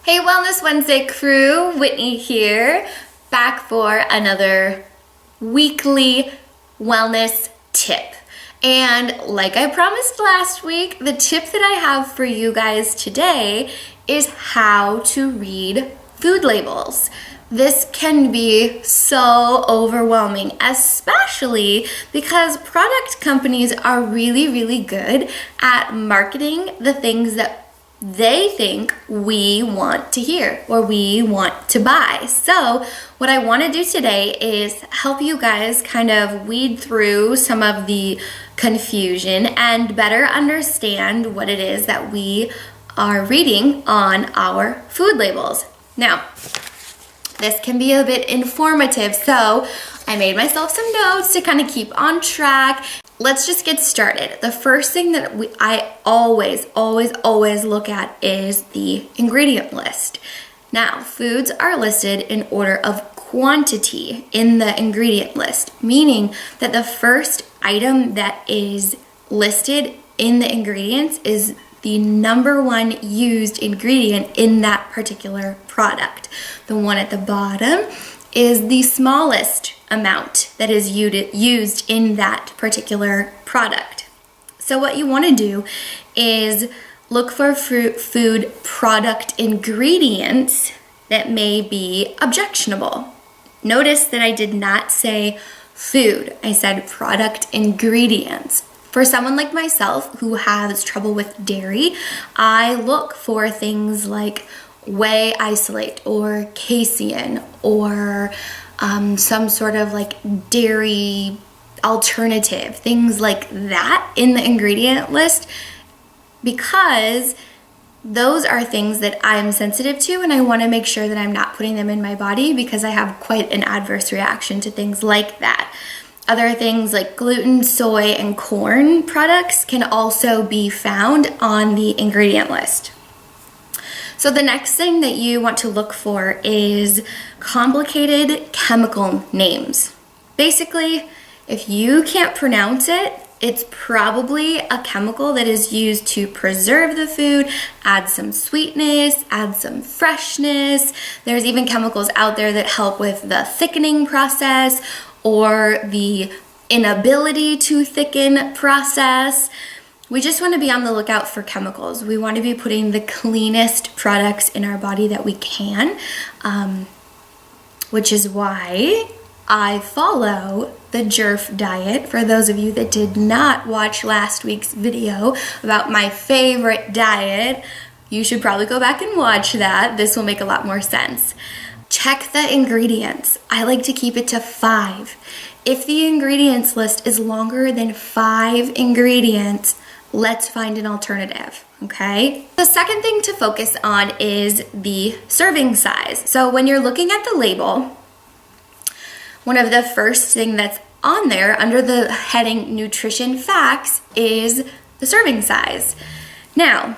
Hey Wellness Wednesday crew, Whitney here, back for another weekly wellness tip. And like I promised last week, the tip that I have for you guys today is how to read food labels. This can be so overwhelming, especially because product companies are really good at marketing the things that they think we want to hear or we want to buy. So what I want to do today is help you guys kind of weed through some of the confusion and better understand what it is that we are reading on our food labels. Now, this can be a bit informative, so I made myself some notes to kind of keep on track. Let's just get started. The first thing that I always look at is the ingredient list. Now, foods are listed in order of quantity in the ingredient list, meaning that the first item that is listed in the ingredients is the number one used ingredient in that particular product. The one at the bottom is the smallest amount that is used in that particular product. So what you want to do is look for food product ingredients that may be objectionable. Notice that I did not say food, I said product ingredients. For someone like myself who has trouble with dairy, I look for things like whey isolate or casein or some sort of like dairy alternative, things like that in the ingredient list, because those are things that I'm sensitive to and I want to make sure that I'm not putting them in my body because I have quite an adverse reaction to things like that. Other things like gluten, soy, and corn products can also be found on the ingredient list. So the next thing that you want to look for is complicated chemical names. Basically, if you can't pronounce it, it's probably a chemical that is used to preserve the food, add some sweetness, add some freshness. There's even chemicals out there that help with the thickening process or the inability to thicken process. We just want to be on the lookout for chemicals. We want to be putting the cleanest products in our body that we can, which is why I follow the JERF diet. For those of you that did not watch last week's video about my favorite diet, you should probably go back and watch that. This will make a lot more sense. Check the ingredients. I like to keep it to 5. If the ingredients list is longer than 5 ingredients, let's find an alternative, okay? The second thing to focus on is the serving size. So when you're looking at the label, one of the first thing that's on there under the heading Nutrition Facts is the serving size. Now,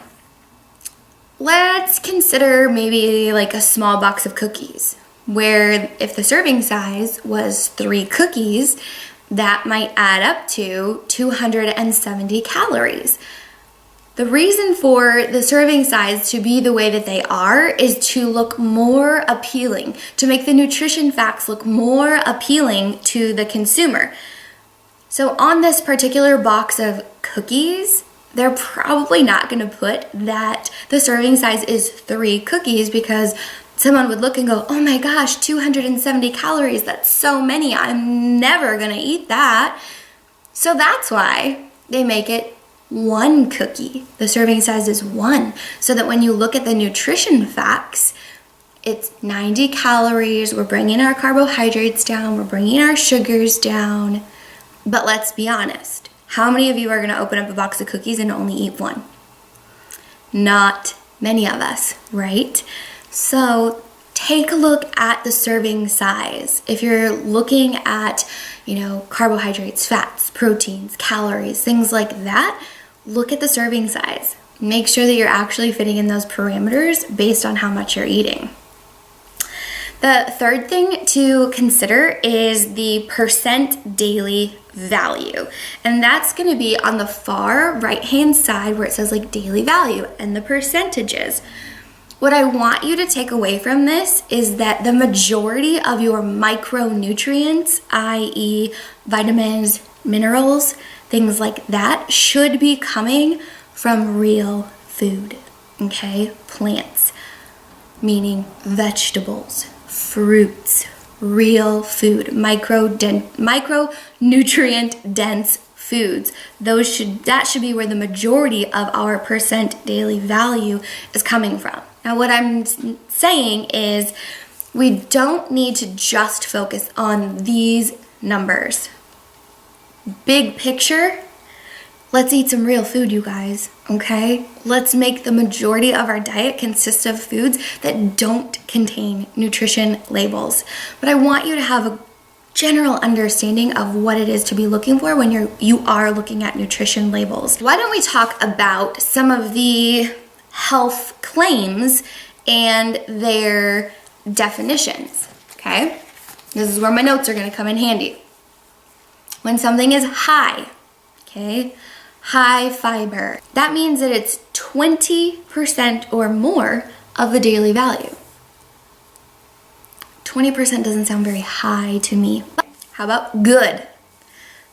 let's consider maybe like a small box of cookies, where if the serving size was 3 cookies, that might add up to 270 calories. The reason for the serving size to be the way that they are is to look more appealing, to make the nutrition facts look more appealing to the consumer. So on this particular box of cookies, they're probably not going to put that the serving size is 3 cookies because someone would look and go, oh my gosh, 270 calories, that's so many, I'm never going to eat that. So that's why they make it 1 cookie. The serving size is 1, so that when you look at the nutrition facts, it's 90 calories, we're bringing our carbohydrates down, we're bringing our sugars down. But let's be honest, how many of you are going to open up a box of cookies and only eat 1? Not many of us, right? So take a look at the serving size. If you're looking at, carbohydrates, fats, proteins, calories, things like that, look at the serving size. Make sure that you're actually fitting in those parameters based on how much you're eating. The third thing to consider is the percent daily value. And that's going to be on the far right-hand side where it says like daily value and the percentages. What I want you to take away from this is that the majority of your micronutrients, i.e. vitamins, minerals, things like that, should be coming from real food, okay? Plants, meaning vegetables, fruits, real food, micronutrient dense foods. That should be where the majority of our percent daily value is coming from. Now, what I'm saying is we don't need to just focus on these numbers. Big picture, let's eat some real food, you guys, okay? Let's make the majority of our diet consist of foods that don't contain nutrition labels. But I want you to have a general understanding of what it is to be looking for when you are looking at nutrition labels. Why don't we talk about some of the health claims and their definitions, okay? This is where my notes are gonna come in handy. When something is high, okay, high fiber, that means that it's 20% or more of the daily value. 20% doesn't sound very high to me. But how about good?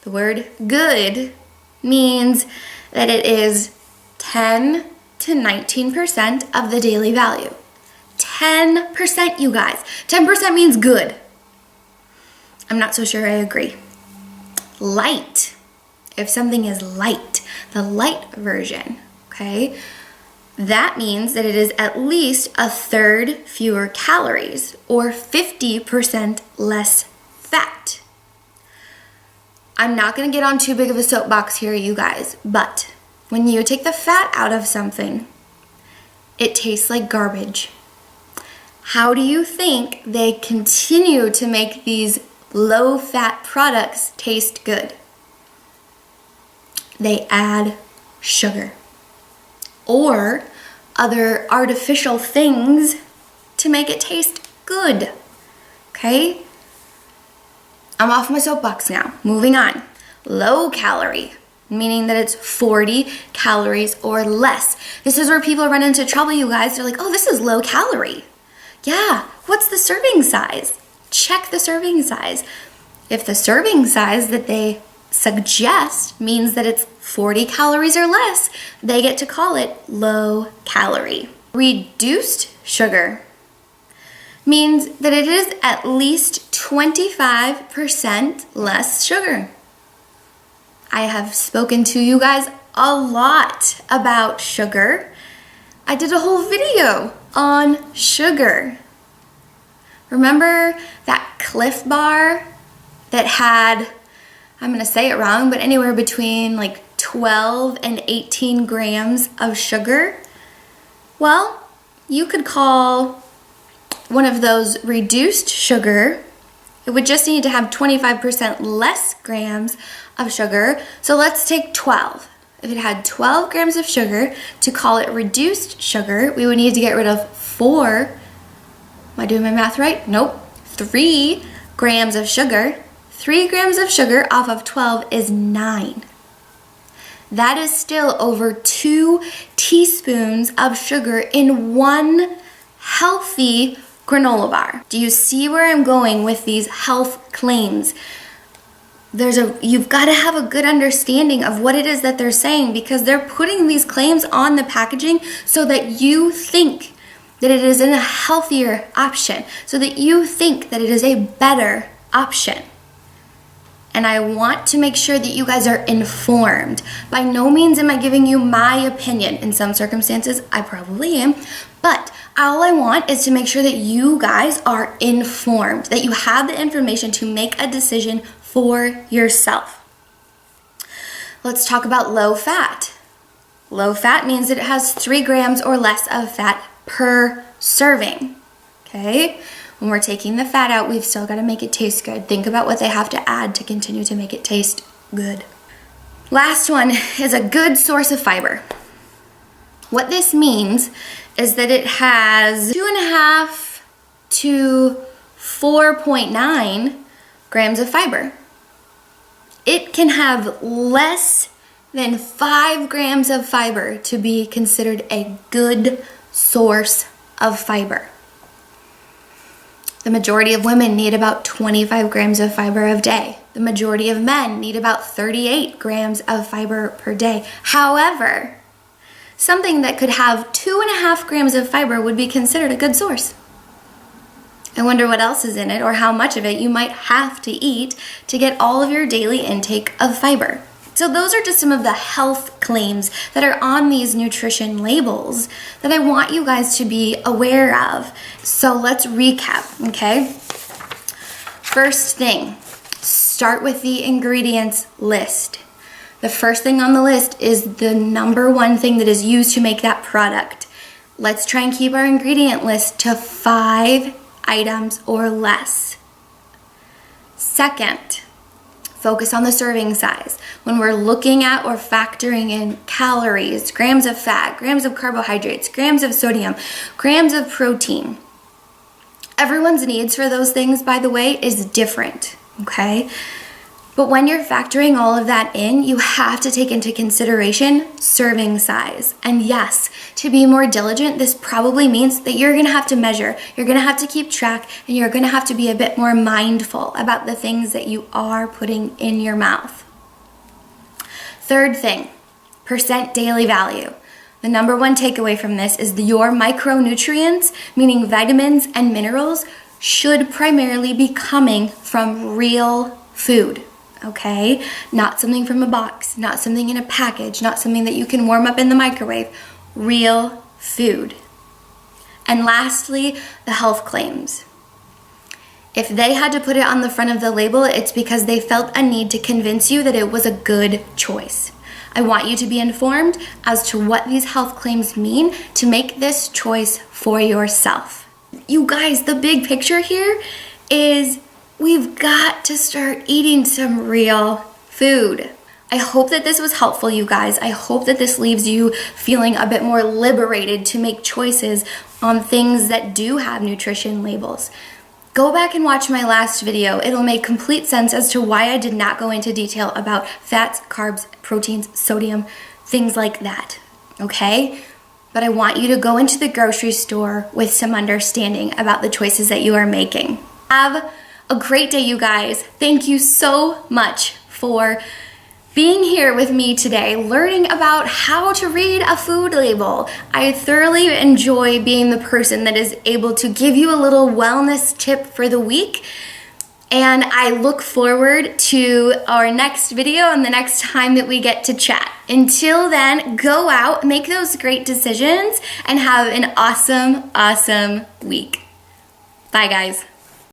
The word good means that it is 10 to 19% of the daily value. 10%, you guys. 10% means good. I'm not so sure I agree. Light. If something is light, the light version, okay, that means that it is at least a third fewer calories or 50% less fat. I'm not going to get on too big of a soapbox here, you guys, but when you take the fat out of something, it tastes like garbage. How do you think they continue to make these low-fat products taste good? They add sugar or other artificial things to make it taste good, okay? I'm off my soapbox now. Moving on. Low calorie, meaning that it's 40 calories or less. This is where people run into trouble, you guys. They're like, oh, this is low calorie. Yeah, what's the serving size? Check the serving size. If the serving size that they suggest means that it's 40 calories or less, they get to call it low calorie. Reduced sugar means that it is at least 25% less sugar. I have spoken to you guys a lot about sugar. I did a whole video on sugar. Remember that Cliff Bar that had, I'm gonna say it wrong, but anywhere between like 12 and 18 grams of sugar? Well, you could call one of those reduced sugar. It would just need to have 25% less grams of sugar. So let's take 12. If it had 12 grams of sugar, to call it reduced sugar, we would need to get rid of 4, am I doing my math right? Nope, 3 grams of sugar. 3 grams of sugar off of 12 is 9. That is still over 2 teaspoons of sugar in one healthy granola bar. Do you see where I'm going with these health claims? You've got to have a good understanding of what it is that they're saying, because they're putting these claims on the packaging so that you think that it is a healthier option, so that you think that it is a better option. And I want to make sure that you guys are informed. By no means am I giving you my opinion. In some circumstances, I probably am. But all I want is to make sure that you guys are informed, that you have the information to make a decision for yourself. Let's talk about low fat. Low fat means that it has 3 grams or less of fat per serving, okay? When we're taking the fat out, we've still got to make it taste good. Think about what they have to add to continue to make it taste good. Last one is a good source of fiber. What this means is that it has 2.5 to 4.9 grams of fiber. It can have less than 5 grams of fiber to be considered a good source of fiber. The majority of women need about 25 grams of fiber a day. The majority of men need about 38 grams of fiber per day. However, something that could have 2.5 grams of fiber would be considered a good source. I wonder what else is in it or how much of it you might have to eat to get all of your daily intake of fiber. So those are just some of the health claims that are on these nutrition labels that I want you guys to be aware of. So let's recap, okay? First thing, start with the ingredients list. The first thing on the list is the number one thing that is used to make that product. Let's try and keep our ingredient list to 5 items or less. Second, focus on the serving size. When we're looking at or factoring in calories, grams of fat, grams of carbohydrates, grams of sodium, grams of protein, everyone's needs for those things, by the way, is different, okay? But when you're factoring all of that in, you have to take into consideration serving size. And yes, to be more diligent, this probably means that you're gonna have to measure, you're gonna have to keep track, and you're gonna have to be a bit more mindful about the things that you are putting in your mouth. Third thing, percent daily value. The number one takeaway from this is your micronutrients, meaning vitamins and minerals, should primarily be coming from real food. Okay? Not something from a box, not something in a package, not something that you can warm up in the microwave. Real food. And lastly, the health claims. If they had to put it on the front of the label, it's because they felt a need to convince you that it was a good choice. I want you to be informed as to what these health claims mean to make this choice for yourself. You guys, the big picture here is we've got to start eating some real food. I hope that this was helpful, you guys. I hope that this leaves you feeling a bit more liberated to make choices on things that do have nutrition labels. Go back and watch my last video. It'll make complete sense as to why I did not go into detail about fats, carbs, proteins, sodium, things like that, okay? But I want you to go into the grocery store with some understanding about the choices that you are making. Have a great day, you guys. Thank you so much for being here with me today, learning about how to read a food label. I thoroughly enjoy being the person that is able to give you a little wellness tip for the week. And I look forward to our next video and the next time that we get to chat. Until then, go out, make those great decisions, and have an awesome, awesome week. Bye, guys.